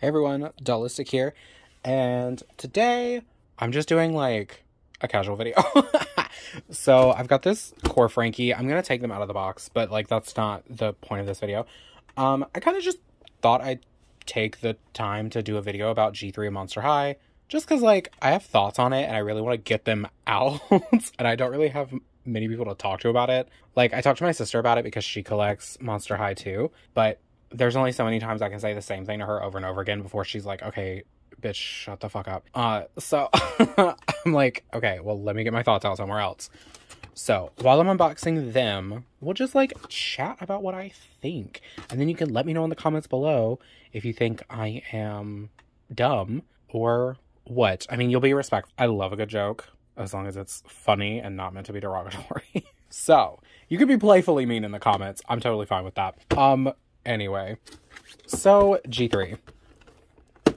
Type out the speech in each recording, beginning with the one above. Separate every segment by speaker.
Speaker 1: Hey everyone, Dollistic here, and today I'm just doing like a casual video. So I've got this core Frankie. I'm gonna take them out of the box, but like that's not the point of this video. I kind of just thought I'd take the time to do a video about G3 and Monster High, just because like I have thoughts on it and I really want to get them out, and I don't really have many people to talk to about it. Like I talked to my sister about it because she collects Monster High too, but there's only so many times I can say the same thing to her over and over again before she's like, okay, bitch, shut the fuck up. So I'm like, okay, well, let me get my thoughts out somewhere else. So while I'm unboxing them, we'll just like chat about what I think. And then you can let me know in the comments below if you think I am dumb or what. I mean, you'll be respectful. I love a good joke as long as it's funny and not meant to be derogatory. So you could be playfully mean in the comments. I'm totally fine with that. Anyway, so G3.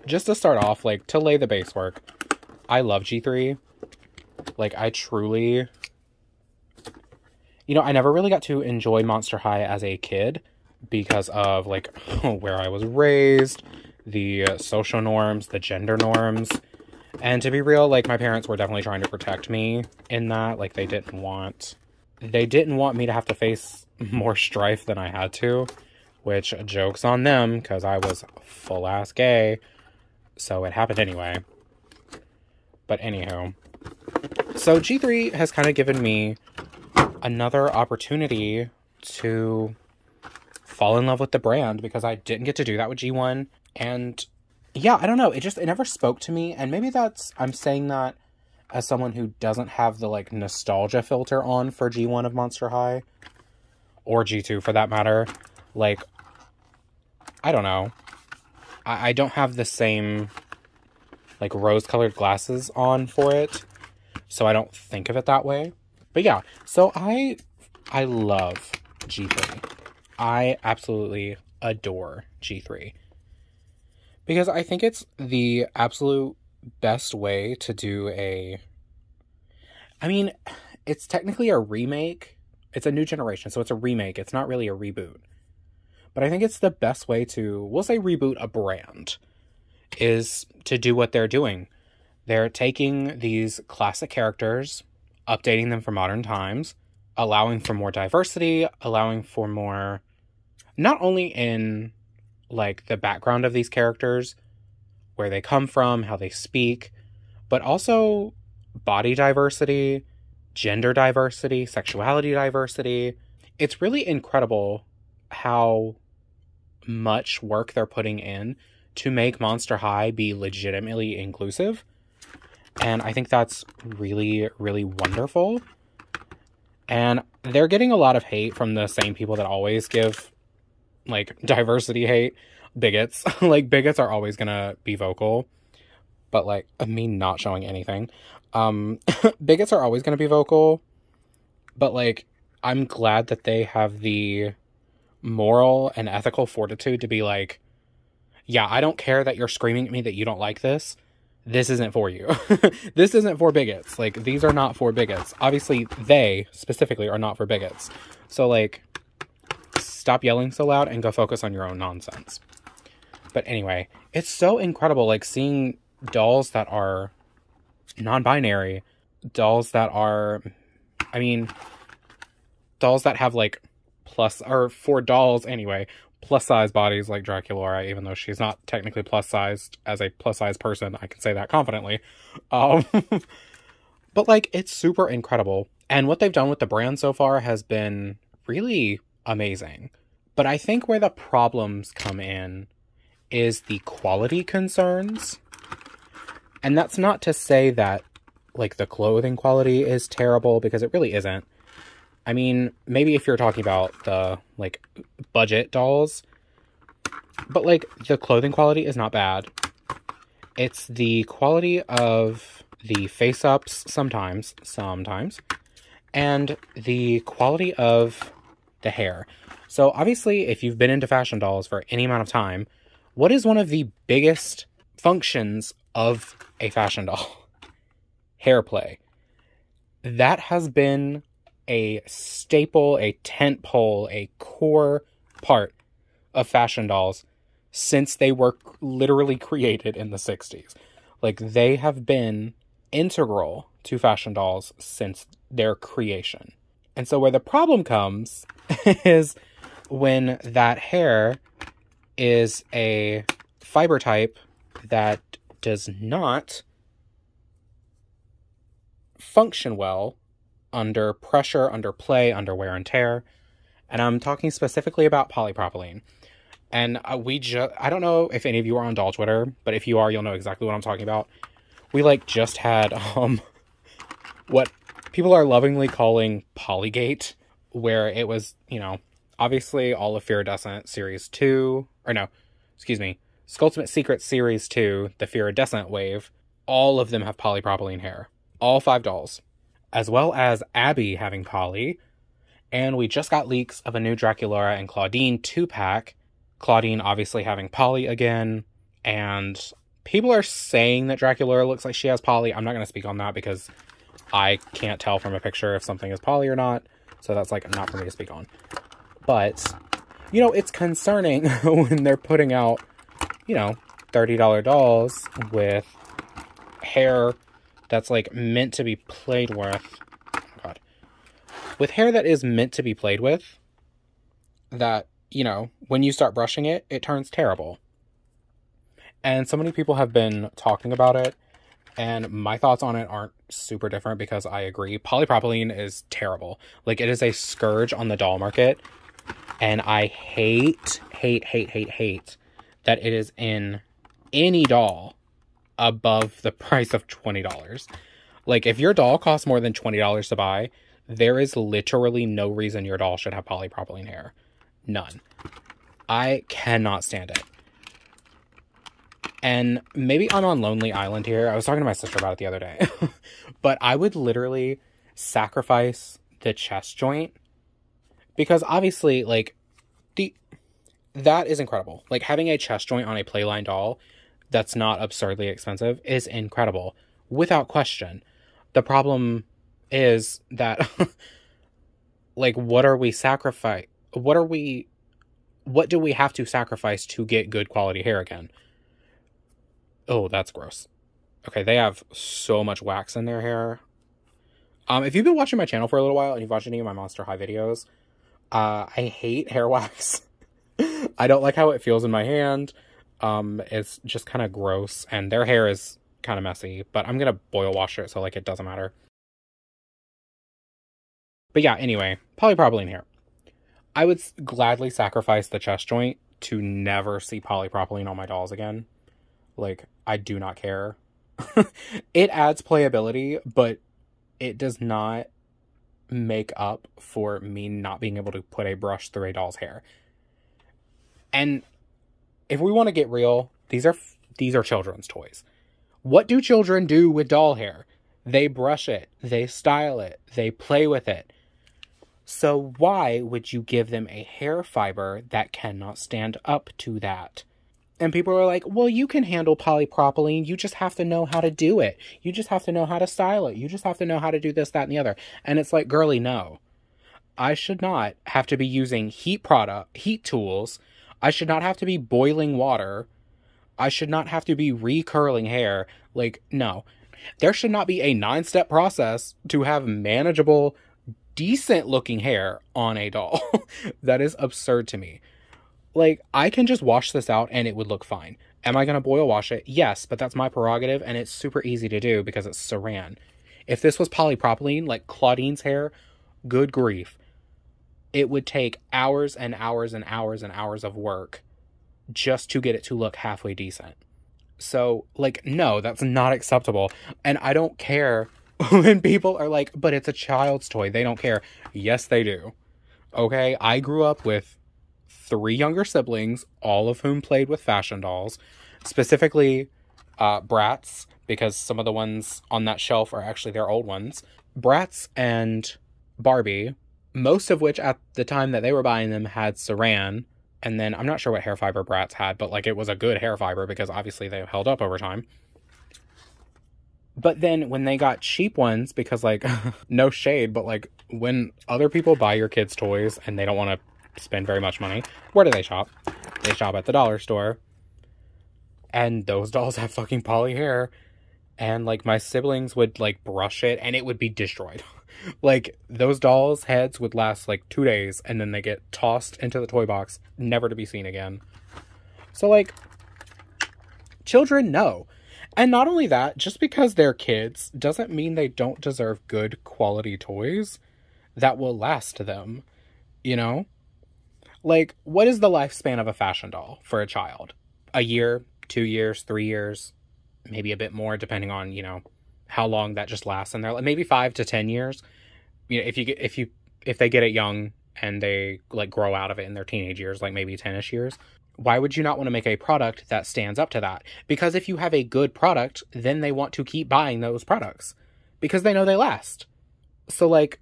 Speaker 1: Just to start off, like, to lay the base work, I love G3. Like, I truly... You know, I never really got to enjoy Monster High as a kid because of, like, where I was raised, the social norms, the gender norms. And to be real, like, my parents were definitely trying to protect me in that. Like, they didn't want me to have to face more strife than I had to. Which, joke's on them, because I was full-ass gay. So it happened anyway. But anywho. So G3 has kind of given me another opportunity to fall in love with the brand, because I didn't get to do that with G1. And yeah, I don't know. It never spoke to me. And maybe I'm saying that as someone who doesn't have the, like, nostalgia filter on for G1 of Monster High. Or G2 for that matter. Like, I don't know. I don't have the same, like, rose-colored glasses on for it. So I don't think of it that way. But yeah, so I love G3. I absolutely adore G3. Because I think it's the absolute best way to do I mean, it's technically a remake. It's a new generation, so it's a remake. It's not really a reboot. But I think it's the best way to, we'll say, reboot a brand, is to do what they're doing. They're taking these classic characters, updating them for modern times, allowing for more diversity, allowing for more, not only in, like, the background of these characters, where they come from, how they speak, but also body diversity, gender diversity, sexuality diversity. It's really incredible how much work they're putting in to make Monster High be legitimately inclusive. And I think that's really, really wonderful. And they're getting a lot of hate from the same people that always give, like, diversity hate. Bigots. Like, bigots are always gonna be vocal. But, like, me not showing anything. Bigots are always gonna be vocal. But, like, I'm glad that they have the moral and ethical fortitude to be like, yeah, I don't care that you're screaming at me that you don't like this. This isn't for you. This isn't for bigots. Like, these are not for bigots. Obviously, they specifically are not for bigots. So, like, stop yelling so loud and go focus on your own nonsense. But anyway, it's so incredible, like, seeing dolls that are non-binary, dolls that are, I mean, dolls that have, like, or for dolls anyway, plus-size bodies like Draculaura, even though she's not technically plus-sized. As a plus-size person, I can say that confidently. But, like, it's super incredible. And what they've done with the brand so far has been really amazing. But I think where the problems come in is the quality concerns. And that's not to say that, like, the clothing quality is terrible, because it really isn't. I mean, maybe if you're talking about the, like, budget dolls, but, like, the clothing quality is not bad. It's the quality of the face-ups sometimes, and the quality of the hair. So, obviously, if you've been into fashion dolls for any amount of time, what is one of the biggest functions of a fashion doll? Hair play. That has been a staple, a tent pole, a core part of fashion dolls since they were literally created in the 60s. Like, they have been integral to fashion dolls since their creation. And so where the problem comes is when that hair is a fiber type that does not function well under pressure, under play, under wear and tear. And I'm talking specifically about polypropylene. And I don't know if any of you are on doll Twitter, but if you are, you'll know exactly what I'm talking about. We, like, just had, what people are lovingly calling Polygate, where it was, you know, obviously all of Iridescent Series 2, or no, excuse me, Skulltimate Secret Series 2, the Iridescent wave, all of them have polypropylene hair. All 5 dolls. As well as Abby having poly. And we just got leaks of a new Draculaura and Claudine 2-pack. Claudine obviously having poly again. And people are saying that Draculaura looks like she has poly. I'm not going to speak on that because I can't tell from a picture if something is poly or not. So that's, like, not for me to speak on. But, you know, it's concerning when they're putting out, you know, $30 dolls with hair that's, like, meant to be played with. Oh, God. With hair that is meant to be played with, that, you know, when you start brushing it, it turns terrible. And so many people have been talking about it, and my thoughts on it aren't super different because I agree. Polypropylene is terrible. Like, it is a scourge on the doll market, and I hate that it is in any doll above the price of $20. Like, if your doll costs more than $20 to buy, there is literally no reason your doll should have polypropylene hair. None. I cannot stand it. And maybe I'm on Lonely Island here. I was talking to my sister about it the other day. But I would literally sacrifice the chest joint. Because obviously, like, that is incredible. Like, having a chest joint on a Playline doll that's not absurdly expensive is incredible. Without question. The problem is that, like, what do we have to sacrifice to get good quality hair again? Oh, that's gross. Okay, they have so much wax in their hair. If you've been watching my channel for a little while and you've watched any of my Monster High videos, I hate hair wax. I don't like how it feels in my hand. It's just kind of gross, and their hair is kind of messy, but I'm gonna boil wash it, so, like, it doesn't matter. But yeah, anyway, polypropylene hair. I would gladly sacrifice the chest joint to never see polypropylene on my dolls again. Like, I do not care. It adds playability, but it does not make up for me not being able to put a brush through a doll's hair. And if we want to get real, these are children's toys. What do children do with doll hair? They brush it, they style it, they play with it. So why would you give them a hair fiber that cannot stand up to that? And people are like, well, you can handle polypropylene. You just have to know how to do it. You just have to know how to style it. You just have to know how to do this, that, and the other. And it's like, girly, no. I should not have to be using heat tools. I should not have to be boiling water. I should not have to be recurling hair. Like, no. There should not be a 9-step process to have manageable, decent-looking hair on a doll. That is absurd to me. Like, I can just wash this out and it would look fine. Am I going to boil wash it? Yes, but that's my prerogative, and it's super easy to do because it's saran. If this was polypropylene, like Claudine's hair, good grief. It would take hours and hours and hours and hours of work just to get it to look halfway decent. So, like, no, that's not acceptable. And I don't care when people are like, but it's a child's toy. They don't care. Yes, they do. Okay, I grew up with 3 younger siblings, all of whom played with fashion dolls. Specifically, Bratz, because some of the ones on that shelf are actually their old ones. Bratz and Barbie, most of which at the time that they were buying them had saran. And then I'm not sure what hair fiber Bratz had, but, like, it was a good hair fiber because obviously they held up over time. But then when they got cheap ones, because, like, no shade, but, like, when other people buy your kids toys and they don't want to spend very much money. Where do they shop? They shop at the dollar store. And those dolls have fucking poly hair. And, like, my siblings would, like, brush it, and it would be destroyed. Like, those dolls' heads would last, like, 2 days, and then they get tossed into the toy box, never to be seen again. So, like, children know. And not only that, just because they're kids doesn't mean they don't deserve good quality toys that will last them, you know? Like, what is the lifespan of a fashion doll for a child? A year, 2 years, 3 years, maybe a bit more, depending on, you know, how long that just lasts in there. Like, maybe 5 to 10 years. You know, if they get it young and they, like, grow out of it in their teenage years, like maybe 10-ish years. Why would you not want to make a product that stands up to that? Because if you have a good product, then they want to keep buying those products because they know they last. So, like,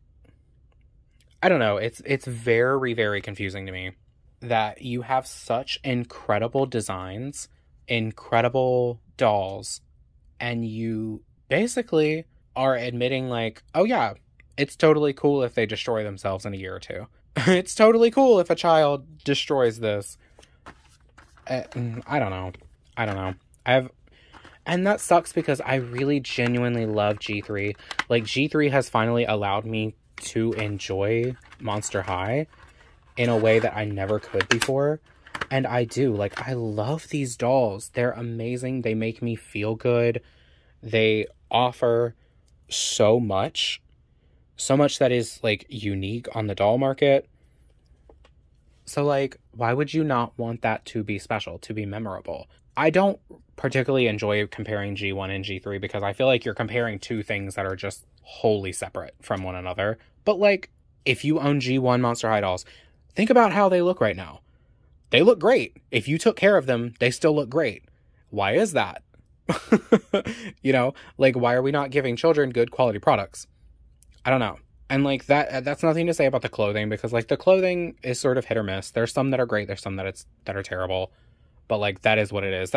Speaker 1: I don't know. It's very, very confusing to me that you have such incredible designs, incredible dolls, and you basically are admitting, like, oh yeah, it's totally cool if they destroy themselves in a year or two. It's totally cool if a child destroys this. I don't know. And that sucks because I really genuinely love G3. Like, G3 has finally allowed me to enjoy Monster High in a way that I never could before. And I do. Like, I love these dolls. They're amazing. They make me feel good. They offer so much. So much that is, like, unique on the doll market. So, like, why would you not want that to be special, to be memorable? I don't particularly enjoy comparing G1 and G3 because I feel like you're comparing two things that are just wholly separate from one another. But, like, if you own G1 Monster High dolls, think about how they look right now. They look great. If you took care of them, they still look great. Why is that? You know, like, why are we not giving children good quality products? I don't know. And, like, that's nothing to say about the clothing, because, like, the clothing is sort of hit or miss. There's some that are great. There's some that are terrible. But, like, that is what it is.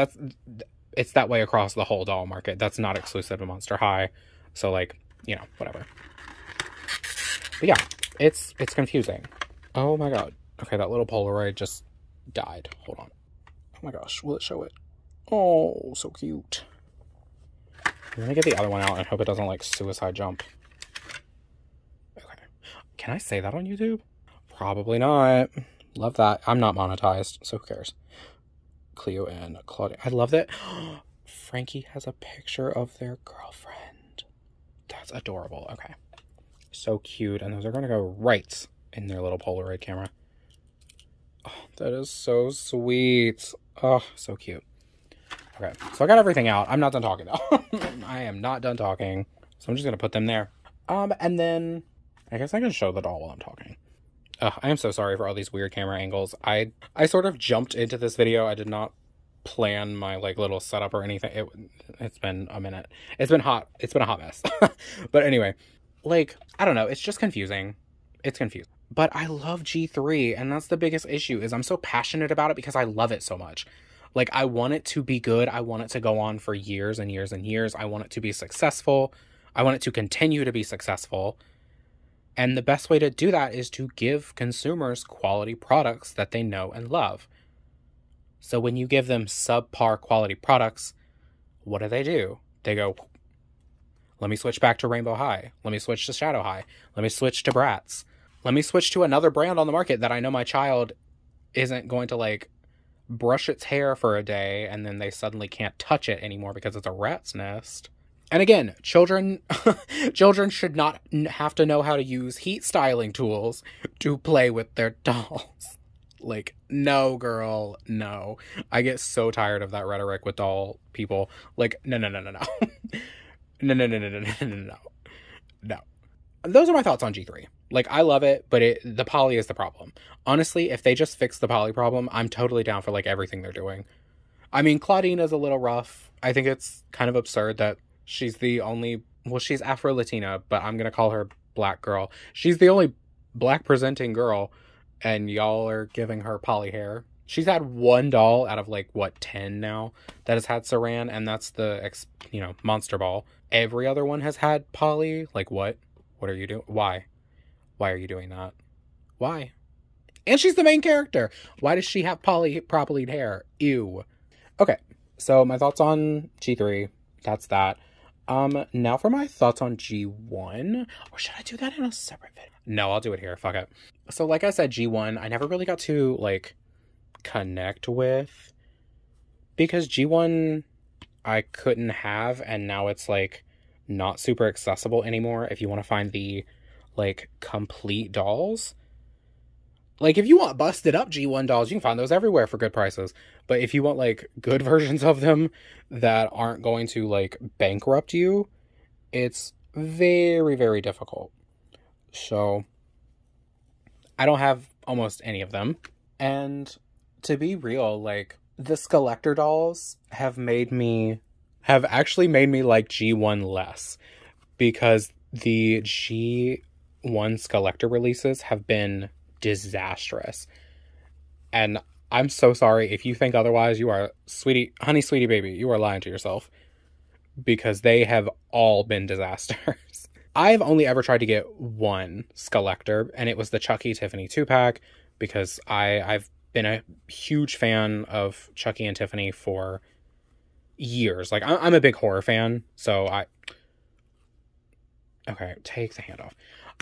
Speaker 1: It's that way across the whole doll market. That's not exclusive to Monster High. So, like, you know, whatever. But, yeah, it's confusing. Oh, my God. Okay, that little Polaroid just died. Hold on. Oh, my gosh. Will it show it? Oh, so cute. I'm gonna get the other one out and hope it doesn't, like, suicide jump. Can I say that on YouTube? Probably not. Love that. I'm not monetized, so who cares? Cleo and Claudia. I love that. Frankie has a picture of their girlfriend. That's adorable. Okay. So cute. And those are going to go right in their little Polaroid camera. Oh, that is so sweet. Oh, so cute. Okay. So I got everything out. I'm not done talking, though. I am not done talking. So I'm just going to put them there. And then I guess I can show the doll while I'm talking. I am so sorry for all these weird camera angles. I sort of jumped into this video. I did not plan my, like, little setup or anything. It's been a minute. It's been hot. It's been a hot mess. But anyway, like, I don't know. It's just confusing. It's confusing. But I love G3, and that's the biggest issue, is I'm so passionate about it because I love it so much. Like, I want it to be good. I want it to go on for years and years and years. I want it to be successful. I want it to continue to be successful. And the best way to do that is to give consumers quality products that they know and love. So when you give them subpar quality products, what do? They go, let me switch back to Rainbow High. Let me switch to Shadow High. Let me switch to Bratz. Let me switch to another brand on the market that I know my child isn't going to, like, brush its hair for a day and then they suddenly can't touch it anymore because it's a rat's nest. And again, children should not have to know how to use heat styling tools to play with their dolls. Like, no, girl, no. I get so tired of that rhetoric with doll people. Like, no. No. Those are my thoughts on G3. Like, I love it, but the poly is the problem. Honestly, if they just fix the poly problem, I'm totally down for, like, everything they're doing. I mean, Claudine is a little rough. I think it's kind of absurd that she's the only, well, she's Afro-Latina, but I'm going to call her black girl. She's the only black presenting girl, and y'all are giving her poly hair. She's had one doll out of, like, what, 10 now that has had saran, and that's the, Monster Ball. Every other one has had poly. Like, what? What are you doing? Why? Why are you doing that? Why? And she's the main character. Why does she have propylene hair? Ew. Okay, so my thoughts on G3. That's that. Now for my thoughts on G1. Or should I do that in a separate video? No, I'll do it here. Fuck it. So like I said, G1, I never really got to, like, connect with. Because G1, I couldn't have, and now it's, like, not super accessible anymore if you want to find the, like, complete dolls. Like, if you want busted up G1 dolls, you can find those everywhere for good prices. But if you want, like, good versions of them that aren't going to, like, bankrupt you, it's very, very difficult. So, I don't have almost any of them. And to be real, like, the Skeletor dolls have actually made me like G1 less. Because the G1 Skeletor releases have been disastrous. And I'm so sorry if you think otherwise. You are honey sweetie baby, you are lying to yourself, because they have all been disasters. I've only ever tried to get one Skeletor, and it was the Chucky Tiffany 2-pack, because I've been a huge fan of Chucky and Tiffany for years. Like, I'm a big horror fan, so okay, take the hand off.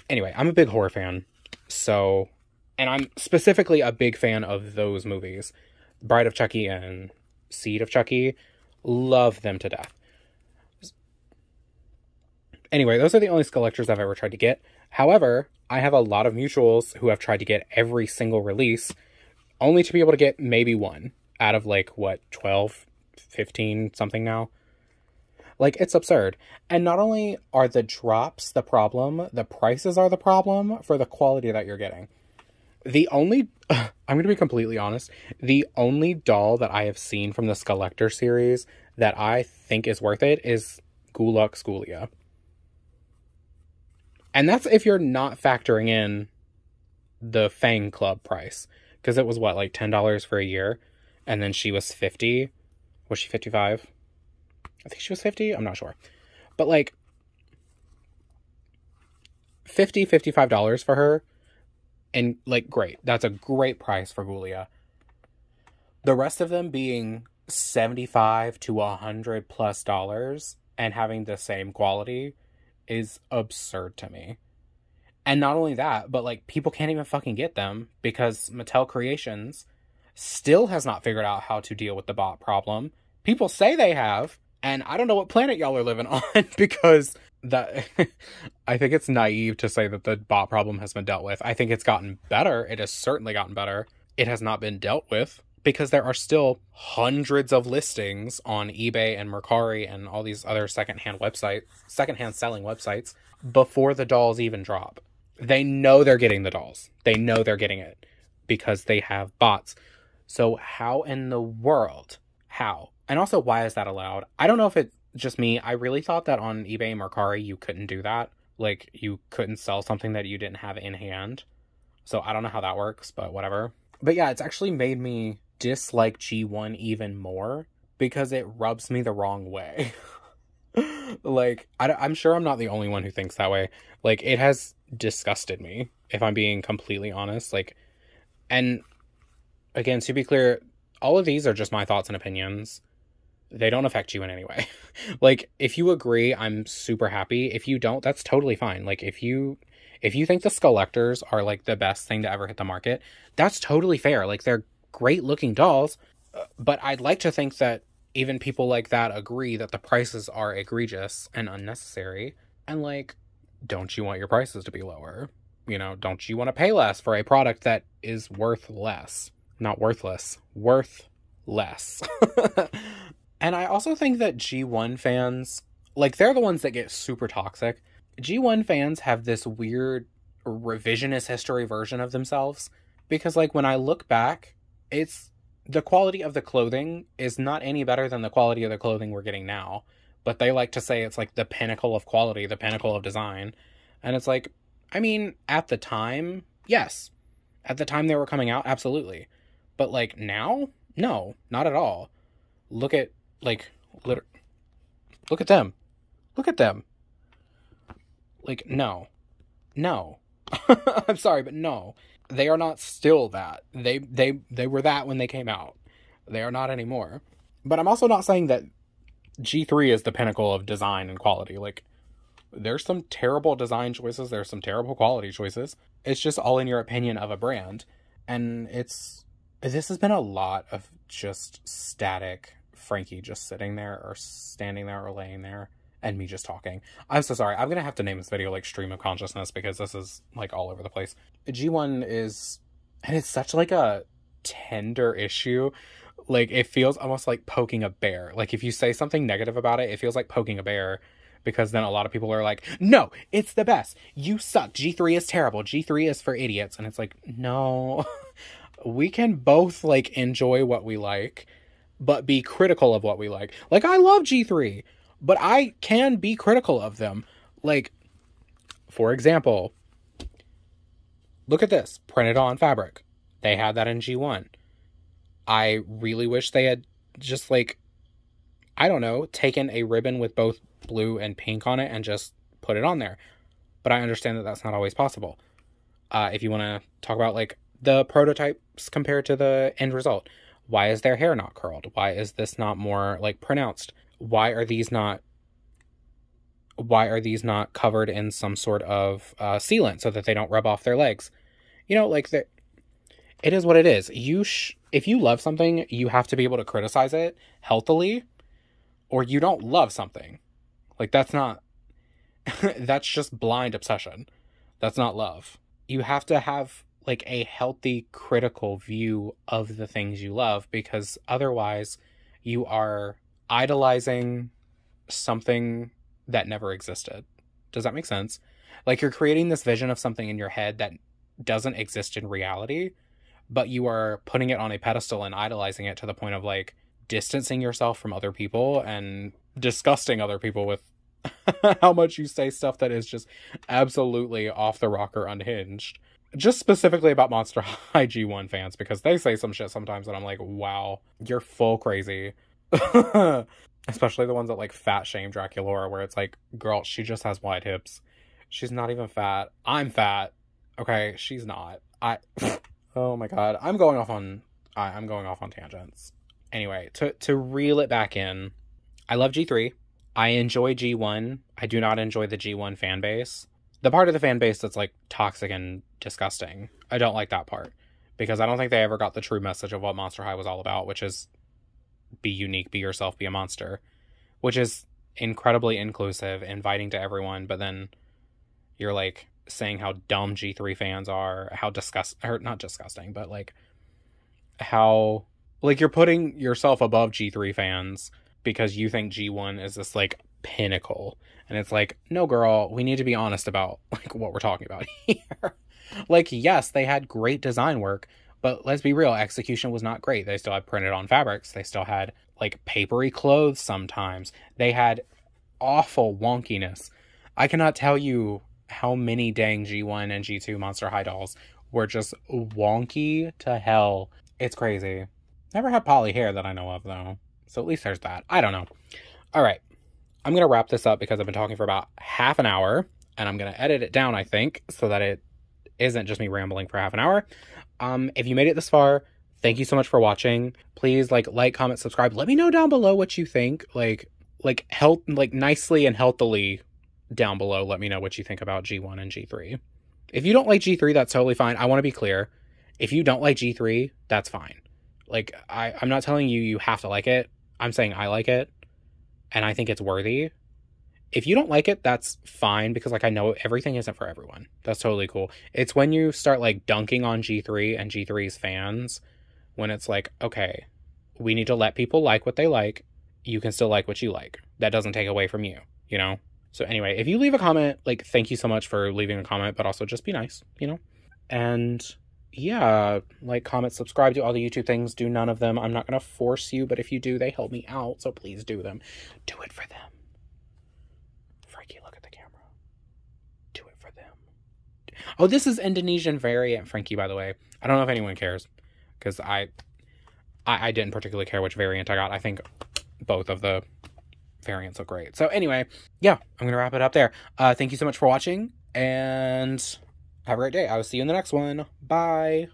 Speaker 1: Anyway, I'm a big horror fan, so... And I'm specifically a big fan of those movies. Bride of Chucky and Seed of Chucky. Love them to death. Anyway, those are the only Skeletors I've ever tried to get. However, I have a lot of mutuals who have tried to get every single release, only to be able to get maybe one out of, like, what, 12, 15, something now? Like, it's absurd. And not only are the drops the problem, the prices are the problem for the quality that you're getting. I'm going to be completely honest, the only doll that I have seen from the Skeletor series that I think is worth it is Gulak Schoolia. And that's if you're not factoring in the Fang Club price. Because it was, what, like $10 for a year? And then she was 50. Was she 55? I think she was 50. I'm not sure. But, like, $55 for her. And, like, great. That's a great price for Ghoulia. The rest of them being $75 to $100+ and having the same quality is absurd to me. And not only that, but, like, people can't even fucking get them because Mattel Creations still has not figured out how to deal with the bot problem. People say they have, and I don't know what planet y'all are living on because... that I think it's naive to say that the bot problem has been dealt with. I think it's gotten better. It has certainly gotten better. It has not been dealt with because there are still hundreds of listings on eBay and Mercari and all these other secondhand selling websites before the dolls even drop. They know they're getting the dolls. They know they're getting it because they have bots. So how in the world? How? And also, why is that allowed? I don't know if it's just me. I really thought that on eBay and Mercari you couldn't do that. Like, you couldn't sell something that you didn't have in hand. So I don't know how that works, but whatever. But yeah, it's actually made me dislike G1 even more because it rubs me the wrong way. Like, I'm sure I'm not the only one who thinks that way. Like, it has disgusted me, if I'm being completely honest. Like, and again, to be clear, all of these are just my thoughts and opinions. They don't affect you in any way. Like, if you agree, I'm super happy. If you don't, that's totally fine. Like, if you think the Skelectors are, like, the best thing to ever hit the market, that's totally fair. Like, they're great looking dolls, but I'd like to think that even people like that agree that the prices are egregious and unnecessary. And, like, don't you want your prices to be lower? You know, don't you want to pay less for a product that is worth less? Not worthless. Worth less. And I also think that G1 fans, like, they're the ones that get super toxic. G1 fans have this weird revisionist history version of themselves. Because, like, when I look back, it's... the quality of the clothing is not any better than the quality of the clothing we're getting now. But they like to say it's, like, the pinnacle of quality, the pinnacle of design. And it's like, I mean, at the time, yes. At the time they were coming out, absolutely. But, like, now? No, not at all. Look at, like, look at them. Look at them. Like, no. No. I'm sorry, but no. They are not still that. They were that when they came out. They are not anymore. But I'm also not saying that G3 is the pinnacle of design and quality. Like, there's some terrible design choices. There's some terrible quality choices. It's just all in your opinion of a brand. And this has been a lot of just static Frankie just sitting there or standing there or laying there and me just talking. I'm so sorry. I'm going to have to name this video like Stream of Consciousness because this is like all over the place. G1 is, and it's such like a tender issue. Like, it feels almost like poking a bear. Like, if you say something negative about it, it feels like poking a bear, because then a lot of people are like, no, it's the best. You suck. G3 is terrible. G3 is for idiots. And it's like, no, we can both like enjoy what we like, but be critical of what we like. Like, I love G3, but I can be critical of them. Like, for example, look at this, printed on fabric. They had that in G1. I really wish they had just, like, I don't know, taken a ribbon with both blue and pink on it and just put it on there. But I understand that that's not always possible. If you want to talk about, like, the prototypes compared to the end result. Why is their hair not curled? Why is this not more, like, pronounced? Why are these not covered in some sort of sealant so that they don't rub off their legs? You know, like, it is what it is. If you love something, you have to be able to criticize it healthily, or you don't love something. Like, that's not, that's just blind obsession. That's not love. You have to have, like, a healthy, critical view of the things you love, because otherwise you are idolizing something that never existed. Does that make sense? Like, you're creating this vision of something in your head that doesn't exist in reality, but you are putting it on a pedestal and idolizing it to the point of, like, distancing yourself from other people and disgusting other people with how much you say stuff that is just absolutely off the rocker, unhinged. Just specifically about Monster High G1 fans, because they say some shit sometimes that I'm like, wow, you're full crazy. Especially the ones that, like, fat shame Draculaura, where it's like, girl, she just has wide hips. She's not even fat. I'm fat. Okay, she's not. Oh my god, I'm going off on tangents. Anyway, to reel it back in, I love G3. I enjoy G1. I do not enjoy the G1 fan base. The part of the fan base that's, like, toxic and disgusting. I don't like that part, because I don't think they ever got the true message of what Monster High was all about, which is be unique, be yourself, be a monster, which is incredibly inclusive, inviting to everyone, but then you're, like, saying how dumb G3 fans are, how not disgusting, but, like, how, like, you're putting yourself above G3 fans because you think G1 is this, like, pinnacle. And it's like, no, girl, we need to be honest about, like, what we're talking about here. Like, yes, they had great design work, but let's be real, execution was not great. They still had printed on fabrics. They still had, like, papery clothes sometimes. They had awful wonkiness. I cannot tell you how many dang G1 and G2 Monster High dolls were just wonky to hell. It's crazy. Never had poly hair that I know of, though. So at least there's that. I don't know. All right. I'm going to wrap this up because I've been talking for about half an hour, and I'm going to edit it down, I think, so that it isn't just me rambling for half an hour. If you made it this far, thank you so much for watching. Please, like, comment, subscribe. Let me know down below what you think. Like nicely and healthily down below, let me know what you think about G1 and G3. If you don't like G3, that's totally fine. I want to be clear. If you don't like G3, that's fine. Like, I'm not telling you have to like it. I'm saying I like it, and I think it's worthy. If you don't like it, that's fine, because, like, I know everything isn't for everyone. That's totally cool. It's when you start, like, dunking on G3 and G3's fans, when it's like, okay, we need to let people like what they like. You can still like what you like. That doesn't take away from you, you know? So anyway, if you leave a comment, like, thank you so much for leaving a comment, but also just be nice, you know? And yeah, like, comment, subscribe, do all the YouTube things, do none of them. I'm not going to force you, but if you do, they help me out, so please do them. Do it for them. Frankie, look at the camera. Do it for them. Oh, this is Indonesian variant Frankie, by the way. I don't know if anyone cares, because I didn't particularly care which variant I got. I think both of the variants look great. So anyway, yeah, I'm going to wrap it up there. Thank you so much for watching, and have a great day. I will see you in the next one. Bye.